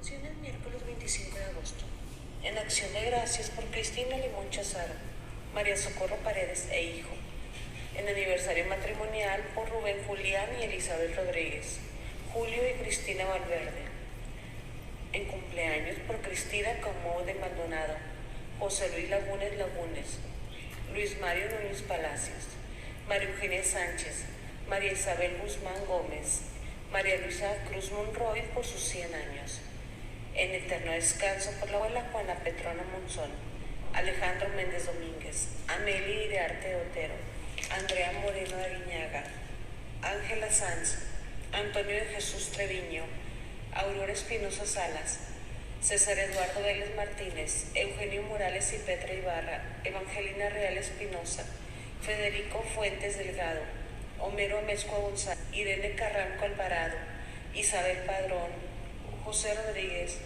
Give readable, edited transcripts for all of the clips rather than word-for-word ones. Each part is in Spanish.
Atención el miércoles 25 de agosto. En acción de gracias por Cristina Limón Chazaro, María Socorro Paredes e hijo. En aniversario matrimonial por Rubén Julián y Elizabeth Rodríguez, Julio y Cristina Valverde. En cumpleaños por Cristina Camó de Maldonado, José Luis Lagunes Lagunes, Luis Mario Núñez Palacios, María Eugenia Sánchez, María Isabel Guzmán Gómez, María Luisa Cruz Monroy por sus 100 años. En eterno descanso por la abuela Juana Petrona Monzón, Alejandro Méndez Domínguez, Amelia Iriarte Otero, Andrea Moreno de Aguiñaga, Ángela Sanz, Antonio de Jesús Treviño, Aurora Espinosa Salas, César Eduardo Vélez Martínez, Eugenio Morales y Petra Ibarra, Evangelina Real Espinosa, Federico Fuentes Delgado, Homero Amezcua González, Irene Carranco Alvarado, Isabel Padrón, José Rodríguez,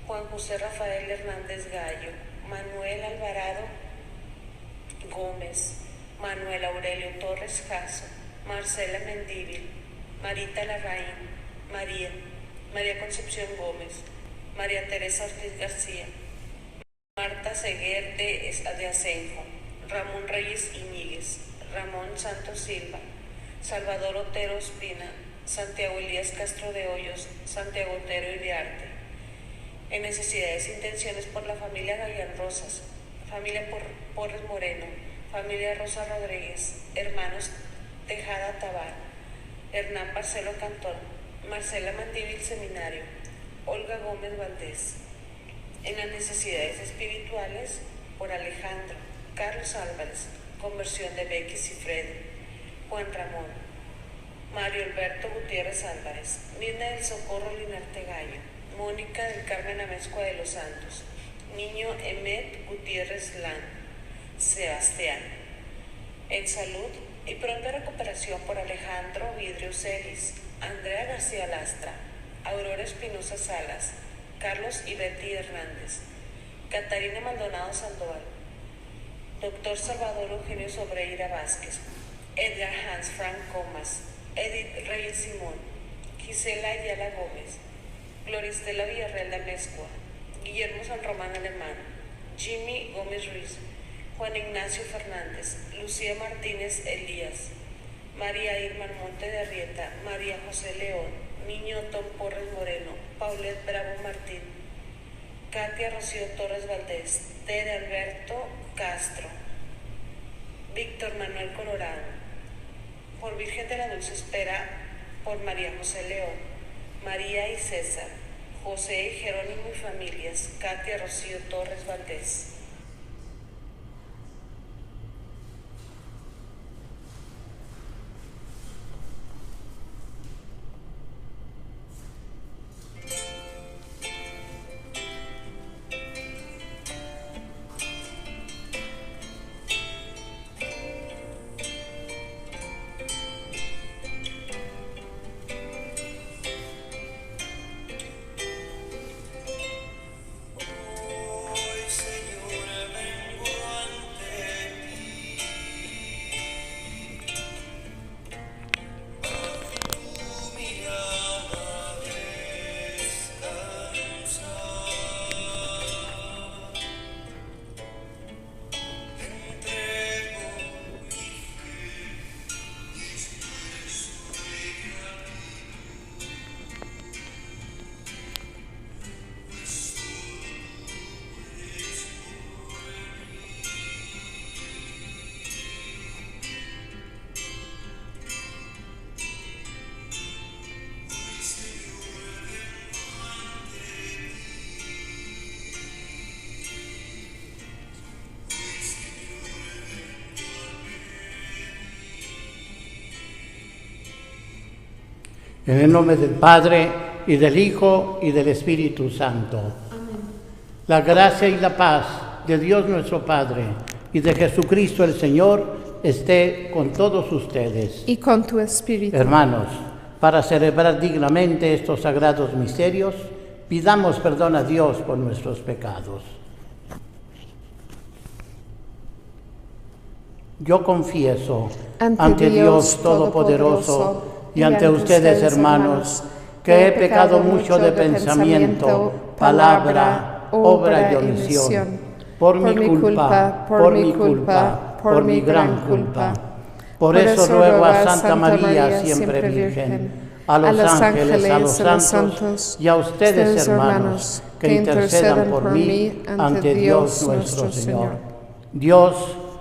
Juan José Rafael Hernández Gallo, Manuel Alvarado Gómez, Manuel Aurelio Torres Jasso, Marcela Mendívil, Marita Larraín, María Concepción Gómez, María Teresa Ortiz García, Marta Seguer de Asenjo, Ramón Reyes Iñiguez, Ramón Santos Silva, Salvador Otero Espina, Santiago Elías Castro de Hoyos, Santiago Otero Iriarte. En necesidades e intenciones por la familia Galeán Rosas, familia Porres Moreno, familia Rosa Rodríguez, hermanos Tejada Tabar, Hernán Marcelo Cantón, Marcela Mandíbil Seminario, Olga Gómez Valdés. En las necesidades espirituales por Alejandro, Carlos Álvarez, conversión de Becky Cifredi, Juan Ramón, Mario Alberto Gutiérrez Álvarez, Mirna del Socorro Linarte Gallo, Mónica del Carmen Amezcua de los Santos, Niño Emet Gutiérrez Lan, Sebastián. En salud y pronta recuperación por Alejandro Vidrio Celis, Andrea García Lastra, Aurora Espinosa Salas, Carlos y Betty Hernández, Catarina Maldonado Sandoval, Dr. Salvador Eugenio Sobreira Vázquez, Edgar Hans Frank Comas, Edith Reyes Simón, Gisela Ayala Gómez, Gloria Estela Villarreal de Amezcua, Guillermo San Román Alemán, Jimmy Gómez Ruiz, Juan Ignacio Fernández, Lucía Martínez Elías, María Irma Monte de Arrieta, María José León, Niño Tom Porres Moreno, Paulette Bravo Martín, Katia Rocío Torres Valdés, Tere Alberto Castro, Víctor Manuel Colorado, por Virgen de la Dulce Espera, por María José León, María y César, José y Jerónimo y familias, Katia Rocío Torres Valdés. En el nombre del Padre, y del Hijo, y del Espíritu Santo. Amén. La gracia y la paz de Dios nuestro Padre y de Jesucristo el Señor esté con todos ustedes. Y con tu espíritu. Hermanos, para celebrar dignamente estos sagrados misterios, pidamos perdón a Dios por nuestros pecados. Yo confieso ante Dios Todopoderoso y ante ustedes, hermanos, que he pecado mucho de pensamiento, palabra, obra y omisión, por mi culpa, por mi gran culpa. Por eso ruego a Santa María, siempre Virgen, a los ángeles, a los santos y a ustedes, hermanos, que intercedan por mí ante Dios nuestro Señor. Dios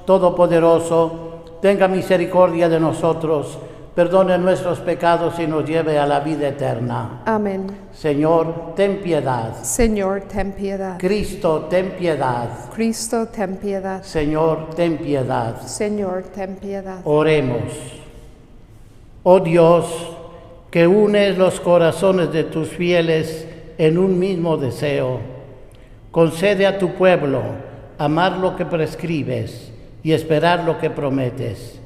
Todopoderoso, tenga misericordia de nosotros, perdone nuestros pecados y nos lleve a la vida eterna. Amén. Señor, ten piedad. Señor, ten piedad. Cristo, ten piedad. Cristo, ten piedad. Señor, ten piedad. Señor, ten piedad. Oremos. Oh Dios, que unes los corazones de tus fieles en un mismo deseo, concede a tu pueblo amar lo que prescribes y esperar lo que prometes,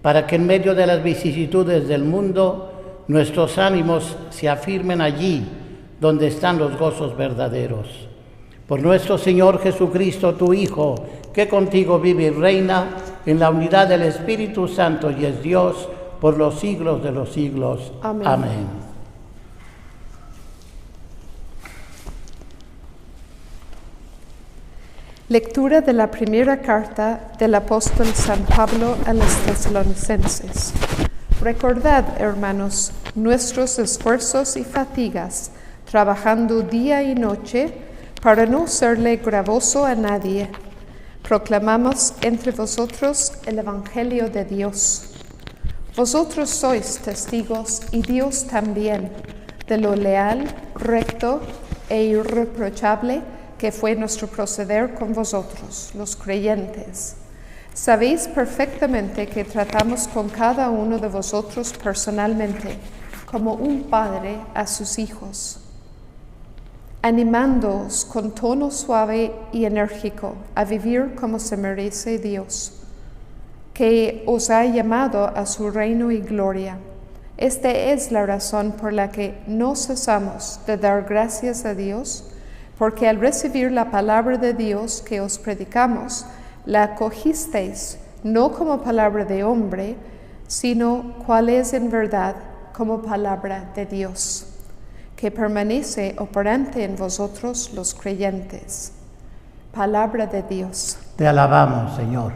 para que en medio de las vicisitudes del mundo nuestros ánimos se afirmen allí donde están los gozos verdaderos. Por nuestro Señor Jesucristo, tu Hijo, que contigo vive y reina en la unidad del Espíritu Santo y es Dios por los siglos de los siglos. Amén. Amén. Lectura de la primera carta del apóstol San Pablo a los tesalonicenses. Recordad, hermanos, nuestros esfuerzos y fatigas, trabajando día y noche, para no serle gravoso a nadie. Proclamamos entre vosotros el Evangelio de Dios. Vosotros sois testigos, y Dios también, de lo leal, recto e irreprochable que fue nuestro proceder con vosotros, los creyentes. Sabéis perfectamente que tratamos con cada uno de vosotros personalmente, como un padre a sus hijos, animándoos con tono suave y enérgico a vivir como se merece Dios, que os ha llamado a su reino y gloria. Esta es la razón por la que no cesamos de dar gracias a Dios, porque al recibir la palabra de Dios que os predicamos, la acogisteis no como palabra de hombre, sino cual es en verdad como palabra de Dios, que permanece operante en vosotros los creyentes. Palabra de Dios. Te alabamos, Señor.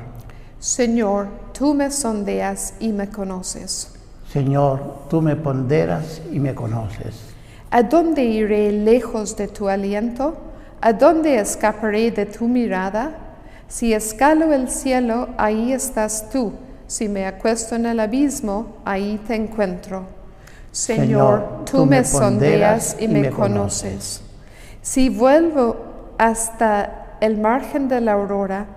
Señor, tú me sondeas y me conoces. Señor, tú me ponderas y me conoces. ¿A dónde iré lejos de tu aliento? ¿A dónde escaparé de tu mirada? Si escalo el cielo, ahí estás tú. Si me acuesto en el abismo, ahí te encuentro. Señor, tú me sondeas y me conoces. Si vuelvo hasta el margen de la aurora,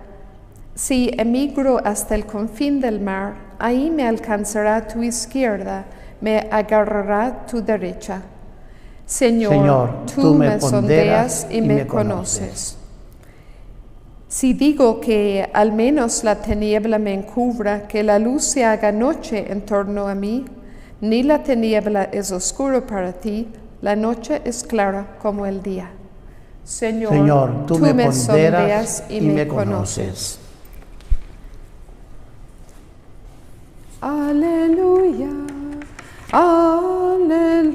si emigro hasta el confín del mar, ahí me alcanzará tu izquierda, me agarrará tu derecha. Señor, tú me sondeas y me conoces. Si digo que al menos la tiniebla me encubra, que la luz se haga noche en torno a mí, ni la tiniebla es oscura para ti, la noche es clara como el día. Señor, tú me sondeas y me conoces. Aleluya. Aleluya,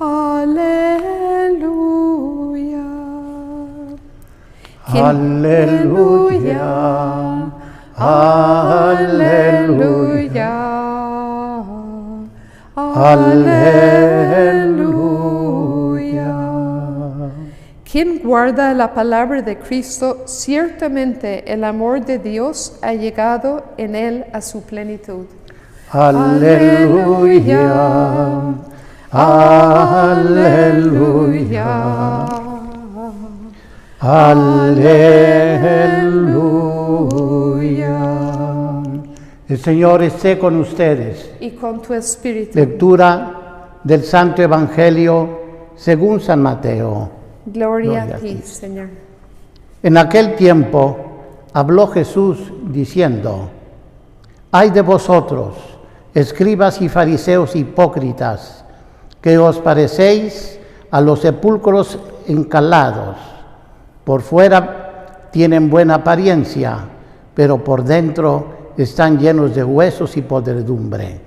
aleluya, aleluya, aleluya, aleluya. Quien guarda la palabra de Cristo, ciertamente el amor de Dios ha llegado en él a su plenitud. Aleluya, aleluya, aleluya. El Señor esté con ustedes. Y con tu espíritu. Lectura del Santo Evangelio según San Mateo. Gloria a ti, Señor. En aquel tiempo habló Jesús diciendo: Ay de vosotros, escribas y fariseos hipócritas, que os parecéis a los sepulcros encalados. Por fuera tienen buena apariencia, pero por dentro están llenos de huesos y podredumbre.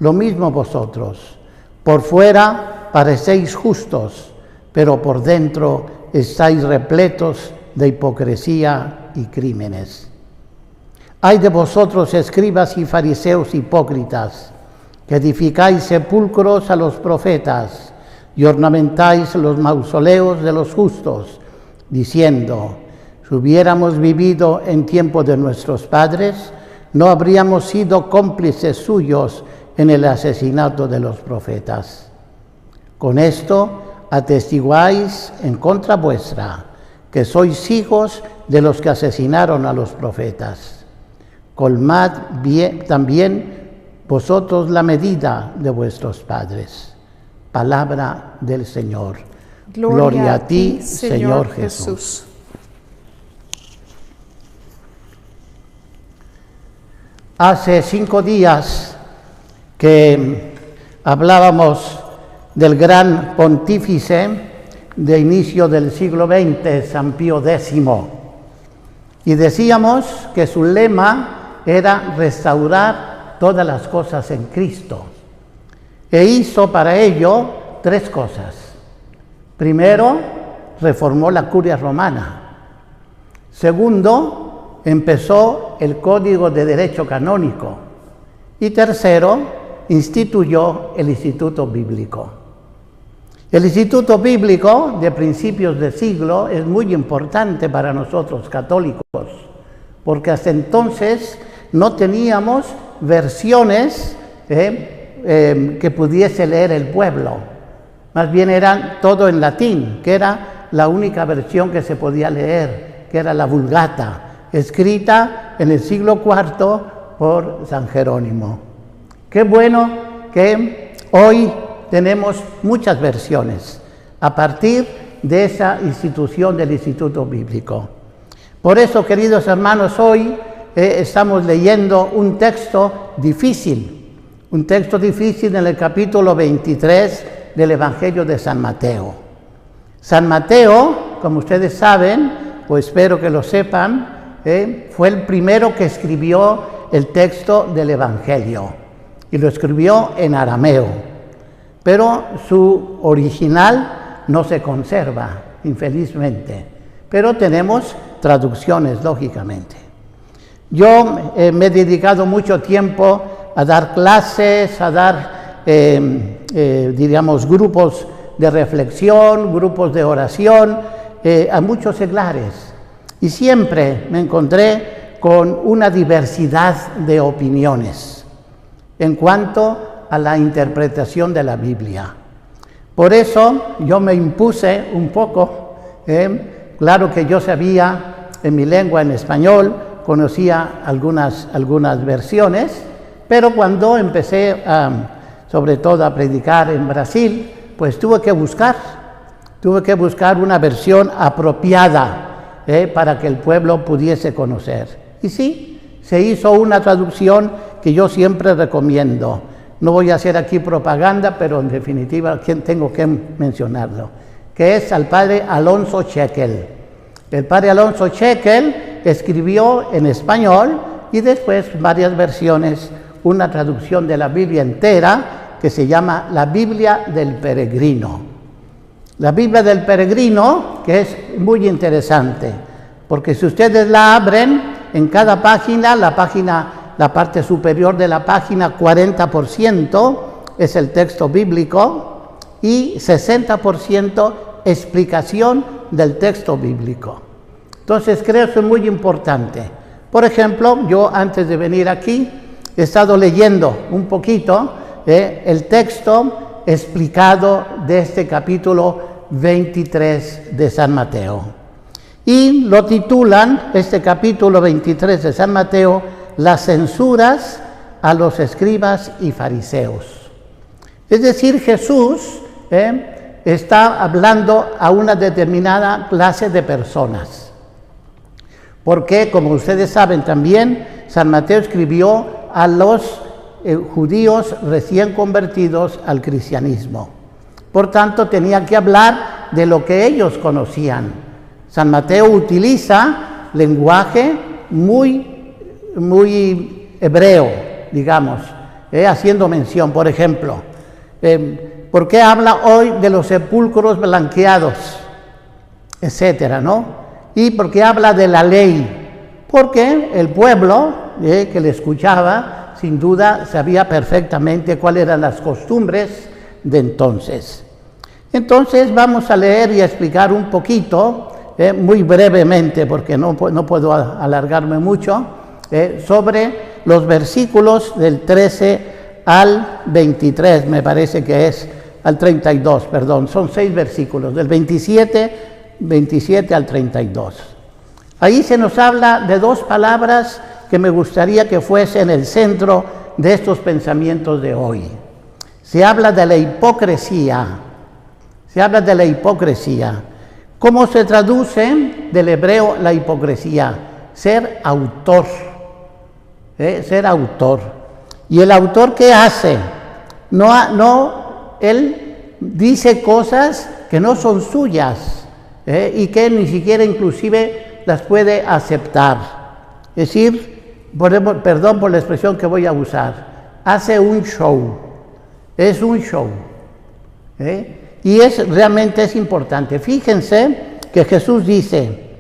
lo mismo vosotros. Por fuera parecéis justos, pero por dentro estáis repletos de hipocresía y crímenes. Ay de vosotros, escribas y fariseos hipócritas, que edificáis sepulcros a los profetas y ornamentáis los mausoleos de los justos, diciendo: si hubiéramos vivido en tiempo de nuestros padres, no habríamos sido cómplices suyos en el asesinato de los profetas. Con esto atestiguáis en contra vuestra que sois hijos de los que asesinaron a los profetas. Colmad bien, también vosotros la medida de vuestros padres. Palabra del Señor. Gloria a ti, Señor Jesús. Hace 5 días que hablábamos del gran pontífice de inicio del siglo XX, San Pío X, y decíamos que su lema era restaurar todas las cosas en Cristo, e hizo para ello 3 cosas. Primero, reformó la curia romana. Segundo, empezó el Código de Derecho Canónico. Y tercero, instituyó el Instituto Bíblico. El Instituto Bíblico de principios de siglo es muy importante para nosotros católicos, porque hasta entonces no teníamos versiones que pudiese leer el pueblo. Más bien eran todo en latín, que era la única versión que se podía leer, que era la Vulgata, escrita en el siglo IV por San Jerónimo. Qué bueno que hoy tenemos muchas versiones a partir de esa institución del Instituto Bíblico. Por eso, queridos hermanos, hoy estamos leyendo un texto difícil en el capítulo 23 del Evangelio de San Mateo. San Mateo, como ustedes saben, o espero que lo sepan, fue el primero que escribió el texto del Evangelio, y lo escribió en arameo, pero su original no se conserva, infelizmente, pero tenemos traducciones, lógicamente. Yo me he dedicado mucho tiempo a dar clases, a dar, grupos de reflexión, grupos de oración, a muchos seglares, y siempre me encontré con una diversidad de opiniones en cuanto a la interpretación de la Biblia. Por eso yo me impuse un poco, claro que yo sabía en mi lengua, en español, conocía algunas versiones, pero cuando empecé sobre todo a predicar en Brasil, pues tuve que buscar una versión apropiada para que el pueblo pudiese conocer. Y sí, se hizo una traducción que yo siempre recomiendo. No voy a hacer aquí propaganda, pero en definitiva tengo que mencionarlo, que es al padre Alonso Chequel. El padre Alonso Chequel escribió en español y después varias versiones, una traducción de la Biblia entera que se llama la Biblia del Peregrino. La Biblia del Peregrino, que es muy interesante, porque si ustedes la abren, en cada página, la parte superior de la página, 40% es el texto bíblico y 60% explicación del texto bíblico. Entonces creo que eso es muy importante. Por ejemplo, yo antes de venir aquí he estado leyendo un poquito el texto explicado de este capítulo 23 de San Mateo. Y lo titulan, este capítulo 23 de San Mateo, las censuras a los escribas y fariseos. Es decir, Jesús está hablando a una determinada clase de personas. Porque, como ustedes saben también, San Mateo escribió a los judíos recién convertidos al cristianismo. Por tanto, tenía que hablar de lo que ellos conocían. San Mateo utiliza lenguaje muy hebreo, digamos, haciendo mención, por ejemplo, ¿por qué habla hoy de los sepulcros blanqueados? Etcétera, ¿no? ¿Y por qué habla de la ley? Porque el pueblo que le escuchaba, sin duda, sabía perfectamente cuáles eran las costumbres de entonces. Entonces vamos a leer y a explicar un poquito, muy brevemente, porque no puedo alargarme mucho, sobre los versículos del 13 al 23, me parece que es al 32, perdón, son 6 versículos, del 27 al 32. Ahí se nos habla de 2 palabras que me gustaría que fuesen el centro de estos pensamientos de hoy. Se habla de la hipocresía. ¿Cómo se traduce del hebreo la hipocresía? Ser autor. Ser autor. ¿Y el autor qué hace? Él dice cosas que no son suyas y que ni siquiera inclusive las puede aceptar. Es decir, perdón por la expresión que voy a usar, hace un show. Es un show. Y realmente es importante. Fíjense que Jesús dice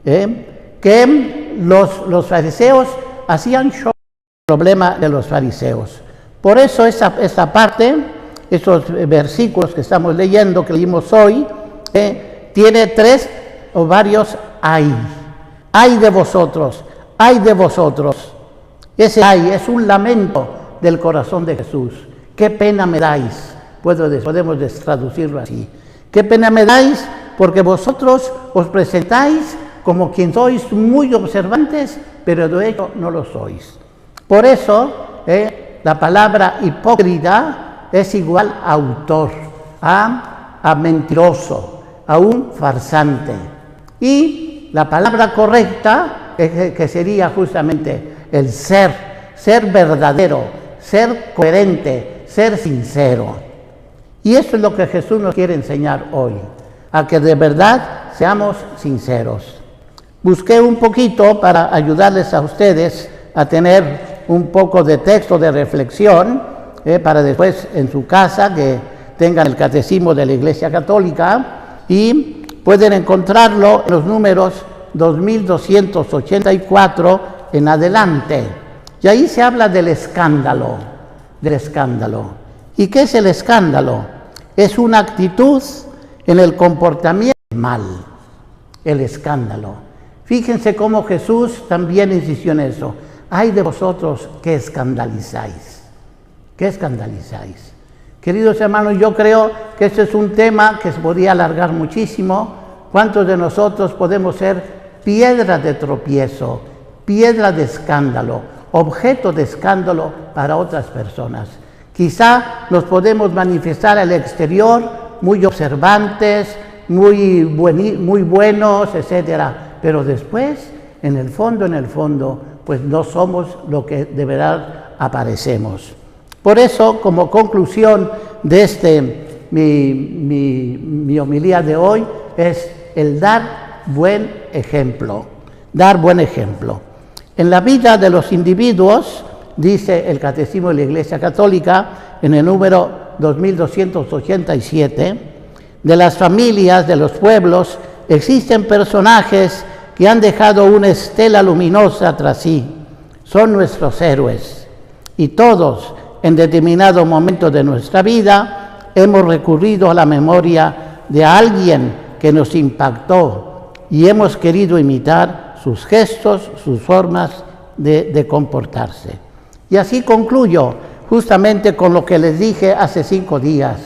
que los fariseos hacían show. El problema de los fariseos. Por eso esta parte, estos versículos que estamos leyendo, que leímos hoy, tiene 3 o varios ay. Ay de vosotros, ay de vosotros. Ese ay es un lamento del corazón de Jesús. Qué pena me dais. Podemos traducirlo así. Qué pena me dais porque vosotros os presentáis como quien sois muy observantes, pero de hecho no lo sois. Por eso la palabra hipócrita es igual a autor, a mentiroso, a un farsante. Y la palabra correcta, que sería justamente el ser verdadero, ser coherente, ser sincero. Y eso es lo que Jesús nos quiere enseñar hoy, a que de verdad seamos sinceros. Busqué un poquito para ayudarles a ustedes a tener un poco de texto de reflexión, para después en su casa que tengan el catecismo de la Iglesia Católica, y pueden encontrarlo en los números 2284 en adelante. Y ahí se habla del escándalo. ¿Y qué es el escándalo? Es una actitud en el comportamiento mal, el escándalo. Fíjense cómo Jesús también insistió en eso. Ay de vosotros que escandalizáis. ¿Qué escandalizáis? Queridos hermanos, yo creo que este es un tema que se podría alargar muchísimo. ¿Cuántos de nosotros podemos ser piedra de tropiezo, piedra de escándalo, objeto de escándalo para otras personas? Quizá nos podemos manifestar al exterior muy observantes, muy buenos, etcétera, pero después, en el fondo, pues no somos lo que de verdad aparecemos. Por eso, como conclusión de mi homilía de hoy, es el dar buen ejemplo. Dar buen ejemplo. En la vida de los individuos, dice el Catecismo de la Iglesia Católica, en el número 2287, de las familias, de los pueblos, existen personajes que han dejado una estela luminosa tras sí. Son nuestros héroes. Y todos, en determinado momento de nuestra vida, hemos recurrido a la memoria de alguien que nos impactó y hemos querido imitar sus gestos, sus formas de comportarse. Y así concluyo justamente con lo que les dije hace 5 días.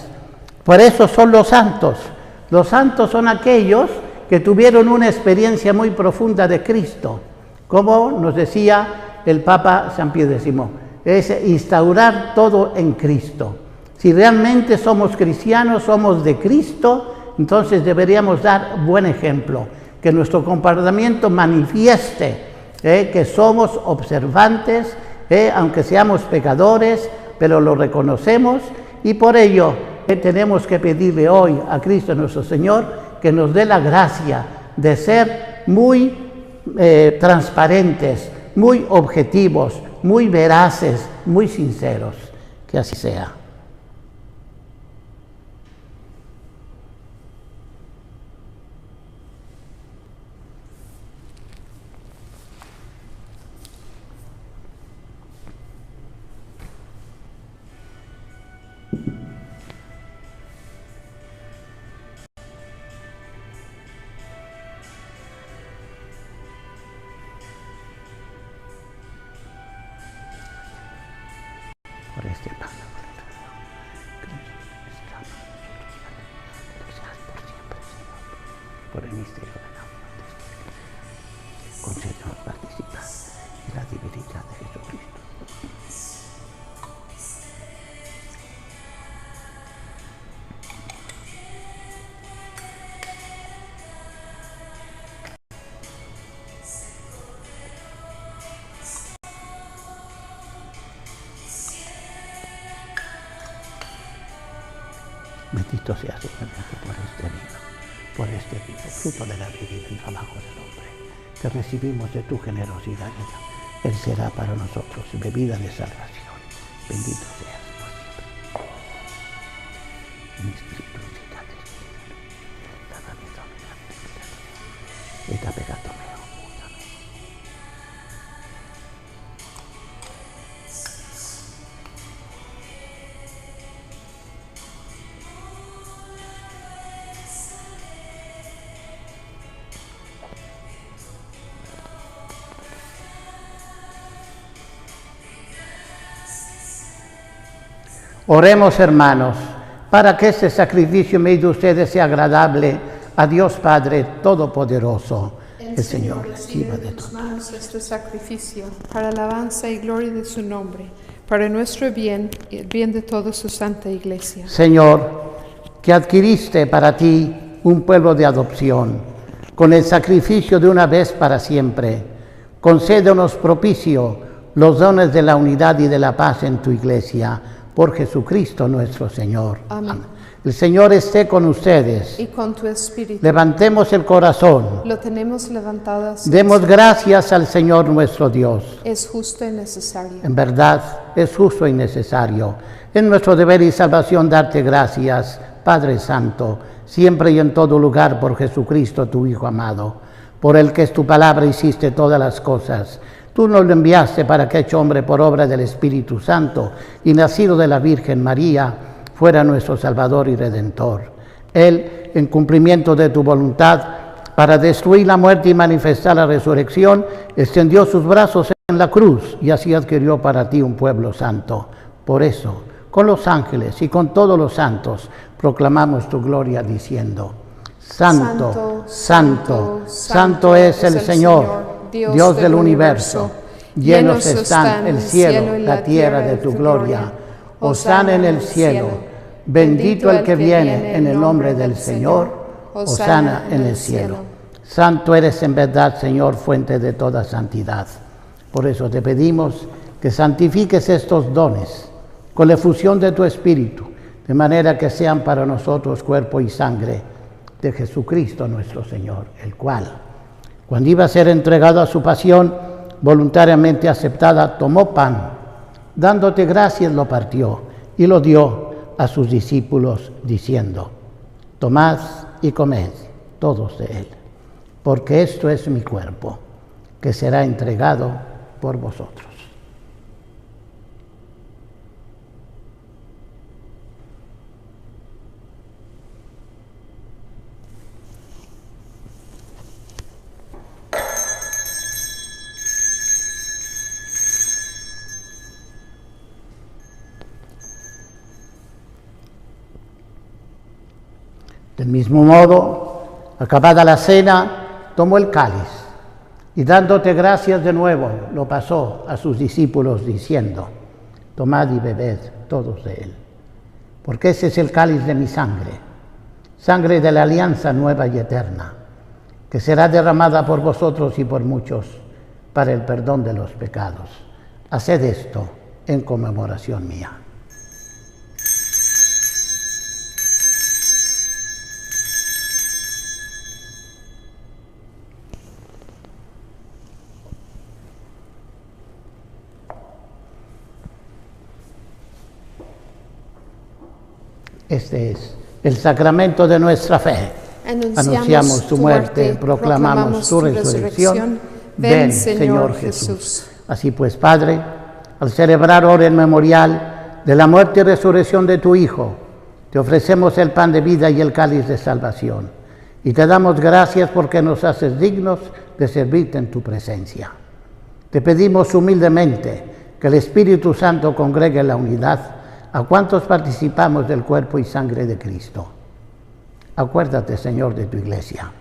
Por eso son los santos. Los santos son aquellos que tuvieron una experiencia muy profunda de Cristo. Como nos decía el Papa San Pío X, es instaurar todo en Cristo. Si realmente somos cristianos, somos de Cristo, entonces deberíamos dar buen ejemplo, que nuestro comportamiento manifieste que somos observantes, aunque seamos pecadores, pero lo reconocemos, y por ello tenemos que pedirle hoy a Cristo nuestro Señor que nos dé la gracia de ser muy transparentes, muy objetivos, muy veraces, muy sinceros. Que así sea. Por este pan, por el misterio de la muerte, concédenos participar en la divinidad de Jesucristo. Bendito sea Señor por este vino, fruto de la vida y del trabajo del hombre, que recibimos de tu generosidad. Él será para nosotros bebida de salvación. Bendito seas por siempre. Mi espíritu la vida me está pegando meo. Oremos, hermanos, para que este sacrificio medio de ustedes sea agradable a Dios Padre Todopoderoso. El Señor reciba de tus manos este sacrificio para alabanza y gloria de su nombre, para nuestro bien y el bien de toda su santa Iglesia. Señor, que adquiriste para ti un pueblo de adopción, con el sacrificio de una vez para siempre, concédenos propicio los dones de la unidad y de la paz en tu Iglesia, por Jesucristo nuestro Señor. Amén. El Señor esté con ustedes. Y con tu espíritu. Levantemos el corazón. Lo tenemos levantado. Demos gracias al Señor nuestro Dios. Es justo y necesario. En verdad, es justo y necesario. Es nuestro deber y salvación darte gracias, Padre Santo, siempre y en todo lugar por Jesucristo, tu Hijo amado, por el que es tu palabra hiciste todas las cosas. Tú nos lo enviaste para que, hecho hombre por obra del Espíritu Santo y nacido de la Virgen María, fuera nuestro Salvador y Redentor. Él, en cumplimiento de tu voluntad, para destruir la muerte y manifestar la resurrección, extendió sus brazos en la cruz y así adquirió para ti un pueblo santo. Por eso, con los ángeles y con todos los santos, proclamamos tu gloria diciendo: Santo, santo, santo es el Señor, Dios del universo. Llenos están el cielo y la tierra de tu gloria. Hosana en el cielo. Bendito el que viene en el nombre del Señor. Hosana en el cielo. Santo eres en verdad, Señor, fuente de toda santidad. Por eso te pedimos que santifiques estos dones con la efusión de tu Espíritu, de manera que sean para nosotros cuerpo y sangre de Jesucristo nuestro Señor, el cual, cuando iba a ser entregado a su pasión, voluntariamente aceptada, tomó pan, dándote gracias lo partió y lo dio a sus discípulos, diciendo: Tomad y comed todos de él, porque esto es mi cuerpo, que será entregado por vosotros. Del mismo modo, acabada la cena, tomó el cáliz y dándote gracias de nuevo, lo pasó a sus discípulos diciendo: Tomad y bebed todos de él, porque ese es el cáliz de mi sangre, sangre de la alianza nueva y eterna, que será derramada por vosotros y por muchos para el perdón de los pecados. Haced esto en conmemoración mía. Este es el sacramento de nuestra fe. Anunciamos tu muerte, proclamamos tu resurrección. Ven, Señor Jesús. Así pues, Padre, al celebrar ahora el memorial de la muerte y resurrección de tu Hijo, te ofrecemos el pan de vida y el cáliz de salvación. Y te damos gracias porque nos haces dignos de servirte en tu presencia. Te pedimos humildemente que el Espíritu Santo congregue la unidad a cuantos participamos del cuerpo y sangre de Cristo. Acuérdate, Señor, de tu Iglesia,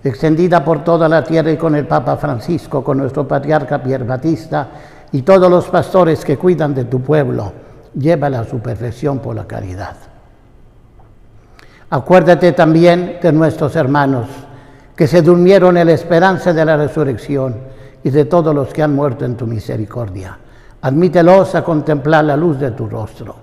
extendida por toda la tierra y con el Papa Francisco, con nuestro patriarca Pier Batista y todos los pastores que cuidan de tu pueblo. Llévala a su perfección por la caridad. Acuérdate también de nuestros hermanos que se durmieron en la esperanza de la resurrección y de todos los que han muerto en tu misericordia. Admítelos a contemplar la luz de tu rostro.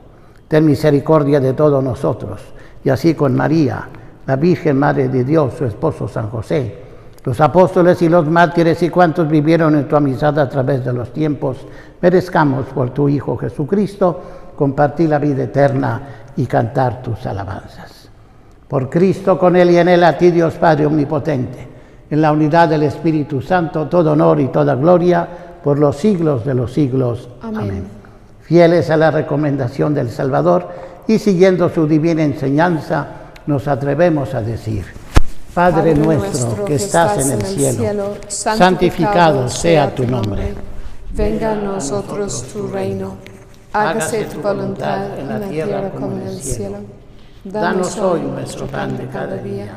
Ten misericordia de todos nosotros, y así con María, la Virgen Madre de Dios, su esposo San José, los apóstoles y los mártires y cuantos vivieron en tu amistad a través de los tiempos, merezcamos por tu Hijo Jesucristo compartir la vida eterna y cantar tus alabanzas. Por Cristo, con Él y en Él, a ti, Dios Padre omnipotente, en la unidad del Espíritu Santo, todo honor y toda gloria por los siglos de los siglos. Amén. Fieles a la recomendación del Salvador y siguiendo su divina enseñanza, nos atrevemos a decir: Padre nuestro que estás en el cielo, santificado sea tu nombre. Venga a nosotros tu reino. Hágase tu voluntad en la tierra como en el cielo. Danos hoy nuestro pan de cada día.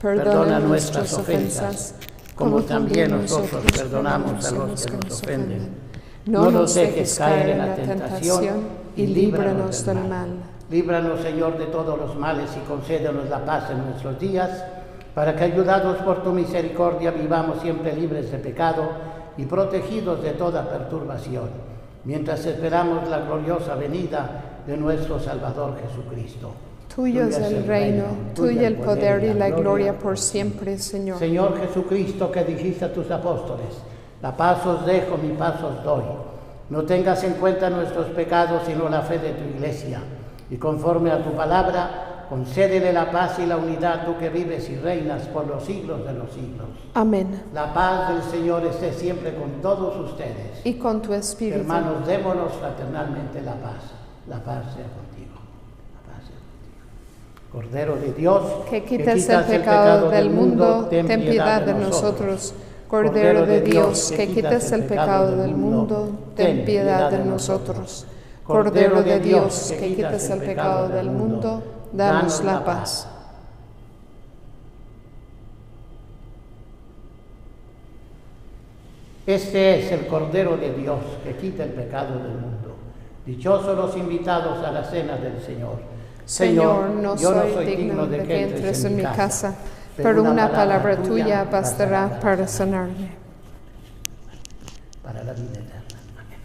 Perdona nuestras ofensas, como también nosotros perdonamos a los que nos ofenden. No nos dejes caer en la tentación y líbranos del mal. Líbranos, Señor, de todos los males y concédenos la paz en nuestros días, para que, ayudados por tu misericordia, vivamos siempre libres de pecado y protegidos de toda perturbación, mientras esperamos la gloriosa venida de nuestro Salvador Jesucristo. Tuyo es el reino, tuyo el poder y la gloria por siempre, Señor. Señor Jesucristo, que dijiste a tus apóstoles: la paz os dejo, mi paz os doy. No tengas en cuenta nuestros pecados, sino la fe de tu Iglesia. Y conforme a tu palabra, concédele la paz y la unidad, tú que vives y reinas por los siglos de los siglos. Amén. La paz del Señor esté siempre con todos ustedes. Y con tu espíritu. Hermanos, démonos fraternalmente la paz. La paz sea contigo. La paz sea contigo. Cordero de Dios, que quitas el pecado del mundo, ten piedad de nosotros. Cordero de Dios, que quitas el pecado del mundo, ten piedad de nosotros. Cordero de Dios, que quitas el pecado del mundo, danos la paz. Este es el Cordero de Dios, que quita el pecado del mundo. Dichosos los invitados a la cena del Señor. Señor, no soy digno de que entres en mi casa, pero una palabra tuya bastará para sanarme. Para la vida eterna. Amén.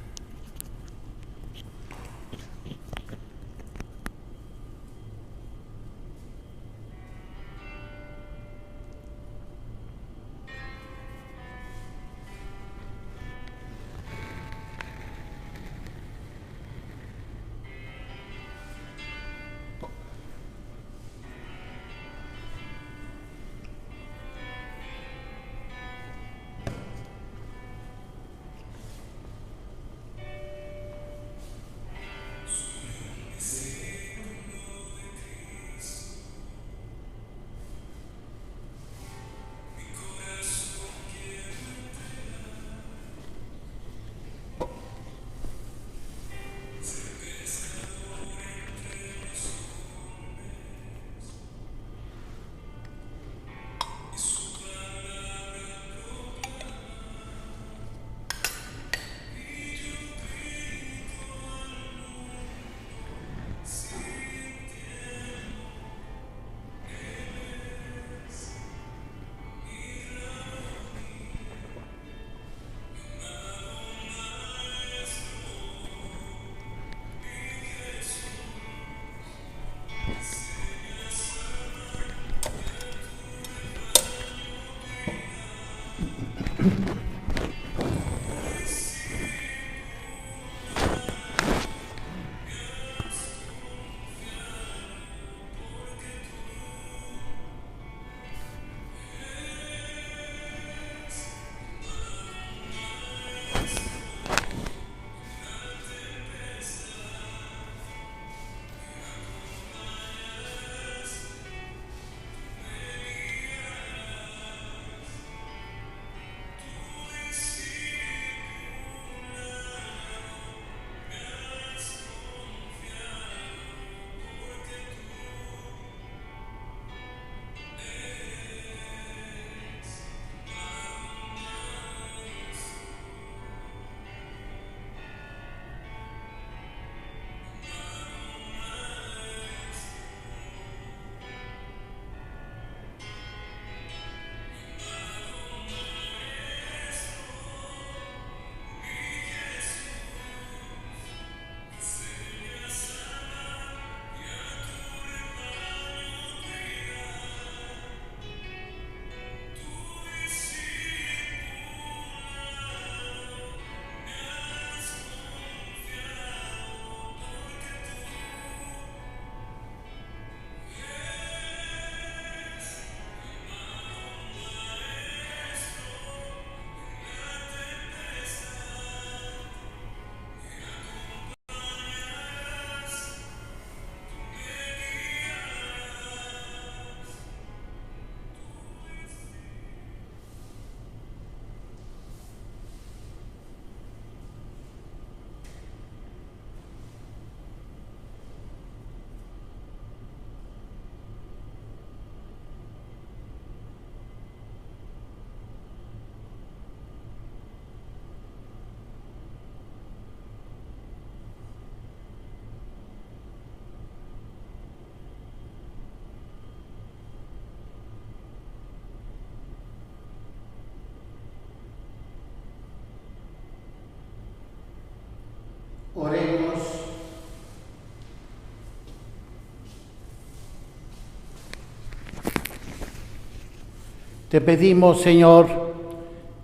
Te pedimos, Señor,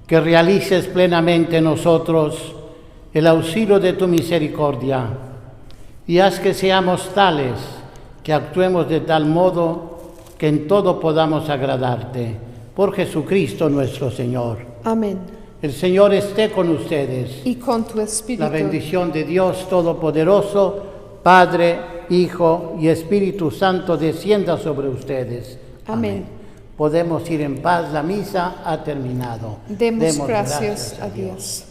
que realices plenamente en nosotros el auxilio de tu misericordia y haz que seamos tales, que actuemos de tal modo que en todo podamos agradarte. Por Jesucristo nuestro Señor. Amén. El Señor esté con ustedes. Y con tu espíritu. La bendición de Dios Todopoderoso, Padre, Hijo y Espíritu Santo descienda sobre ustedes. Amén. Podemos ir en paz, la misa ha terminado. Demos gracias a Dios.